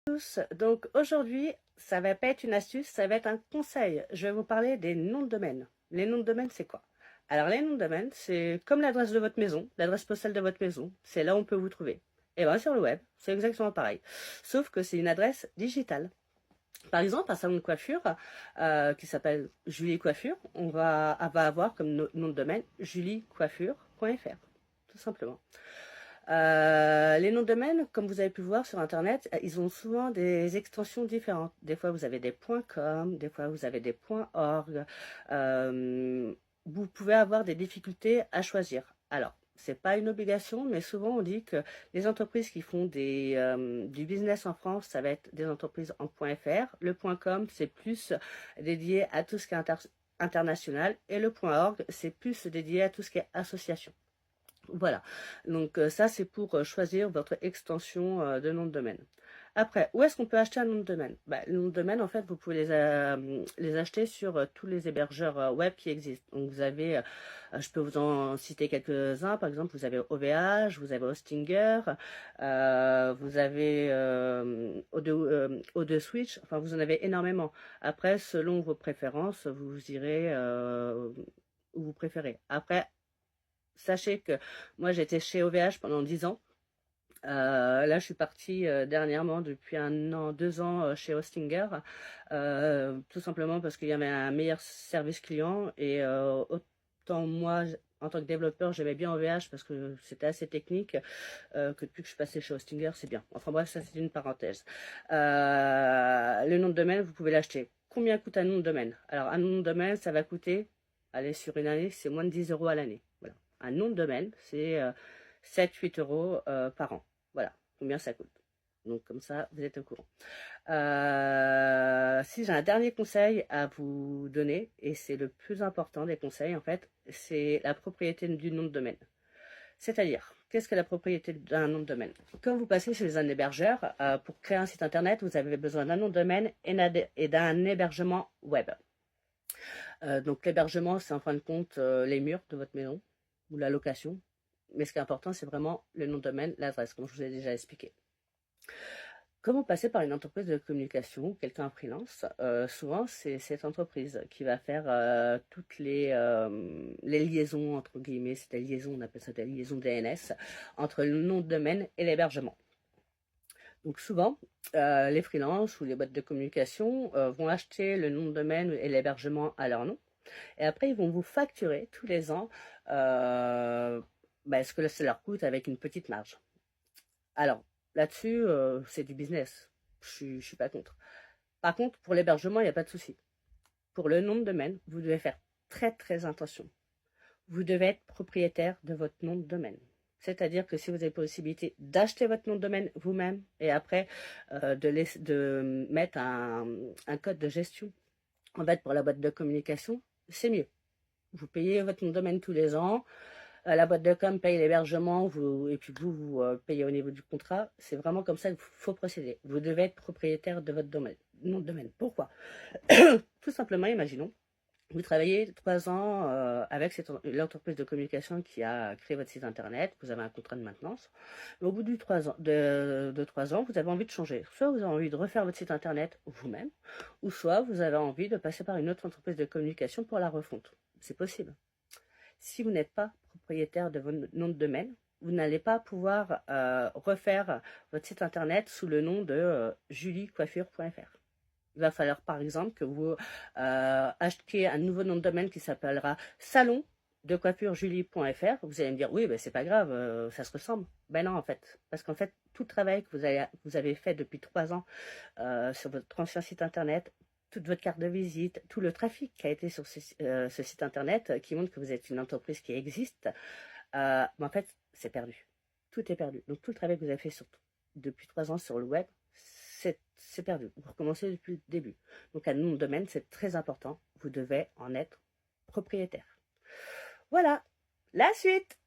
Tous. Donc aujourd'hui, ça va pas être une astuce, ça va être un conseil. Je vais vous parler des noms de domaine. Les noms de domaine, c'est quoi? Alors les noms de domaine, c'est comme l'adresse de votre maison, l'adresse postale de votre maison. C'est là où on peut vous trouver. Et bien sur le web, c'est exactement pareil. Sauf que c'est une adresse digitale. Par exemple, un salon de coiffure qui s'appelle Julie Coiffure, va avoir comme nom de domaine juliecoiffure.fr, tout simplement. Les noms de domaine, comme vous avez pu voir sur Internet, ils ont souvent des extensions différentes. Des fois, vous avez des .com, des fois, vous avez des .org. Vous pouvez avoir des difficultés à choisir. Alors, c'est pas une obligation, mais souvent on dit que les entreprises qui font du business en France, ça va être des entreprises en .fr. Le .com, c'est plus dédié à tout ce qui est international. Et le .org, c'est plus dédié à tout ce qui est association. Voilà, donc ça c'est pour choisir votre extension de nom de domaine. Après, où est-ce qu'on peut acheter un nom de domaine? Le nom de domaine, en fait, vous pouvez les acheter sur tous les hébergeurs web qui existent. Donc vous avez, je peux vous en citer quelques-uns, par exemple, vous avez OVH, vous avez Hostinger, vous avez O2 Switch, enfin vous en avez énormément. Après, selon vos préférences, vous irez où vous préférez. Après, sachez que moi j'étais chez OVH pendant 10 ans. Là je suis partie dernièrement depuis 1 an, 2 ans chez Hostinger. Tout simplement parce qu'il y avait un meilleur service client et autant moi en tant que développeur j'aimais bien OVH parce que c'était assez technique que depuis que je suis passée chez Hostinger c'est bien. Enfin bref, ça c'est une parenthèse. Le nom de domaine vous pouvez l'acheter. Combien coûte un nom de domaine? Alors un nom de domaine ça va coûter, allez, sur une année c'est moins de 10 euros à l'année. Voilà. Un nom de domaine, c'est 7-8 euros par an. Voilà combien ça coûte. Donc comme ça, vous êtes au courant. Si j'ai un dernier conseil à vous donner, et c'est le plus important des conseils en fait, c'est la propriété du nom de domaine. C'est-à-dire, qu'est-ce que la propriété d'un nom de domaine? Quand vous passez chez un hébergeur, pour créer un site internet, vous avez besoin d'un nom de domaine et d'un hébergement web. Donc l'hébergement, c'est en fin de compte les murs de votre maison ou la location. Mais ce qui est important, c'est vraiment le nom de domaine, l'adresse, comme je vous ai déjà expliqué. Quand vous passez par une entreprise de communication, quelqu'un en freelance, souvent c'est cette entreprise qui va faire toutes les liaisons, entre guillemets, c'est des liaisons, on appelle ça des liaisons DNS, entre le nom de domaine et l'hébergement. Donc souvent, les freelances ou les boîtes de communication vont acheter le nom de domaine et l'hébergement à leur nom. Et après, ils vont vous facturer tous les ans ce que ça leur coûte avec une petite marge. Alors, là-dessus, c'est du business. Je suis pas contre. Par contre, pour l'hébergement, il n'y a pas de souci. Pour le nom de domaine, vous devez faire très très attention. Vous devez être propriétaire de votre nom de domaine. C'est-à-dire que si vous avez la possibilité d'acheter votre nom de domaine vous-même et après de mettre un code de gestion en fait pour la boîte de communication, c'est mieux. Vous payez votre nom de domaine tous les ans. La boîte de com paye l'hébergement et puis vous payez au niveau du contrat. C'est vraiment comme ça qu'il faut procéder. Vous devez être propriétaire de votre nom de domaine. Pourquoi? Tout simplement, imaginons, vous travaillez 3 ans avec l'entreprise de communication qui a créé votre site internet, vous avez un contrat de maintenance. Mais au bout de 3 ans, vous avez envie de changer. Soit vous avez envie de refaire votre site internet vous-même, ou soit vous avez envie de passer par une autre entreprise de communication pour la refonte. C'est possible. Si vous n'êtes pas propriétaire de votre nom de domaine, vous n'allez pas pouvoir refaire votre site internet sous le nom de juliecoiffure.fr. Il va falloir par exemple que vous achetiez un nouveau nom de domaine qui s'appellera salon de coiffure julie.fr. Vous allez me dire oui, c'est pas grave, ça se ressemble. Ben non en fait, parce qu'en fait tout le travail que vous avez fait depuis 3 ans sur votre ancien site internet, toute votre carte de visite, tout le trafic qui a été sur ce site internet qui montre que vous êtes une entreprise qui existe, mais en fait c'est perdu. Tout est perdu. Donc tout le travail que vous avez fait depuis 3 ans sur le web, c'est perdu. Vous recommencez depuis le début. Donc un nom de domaine, c'est très important. Vous devez en être propriétaire. Voilà, la suite.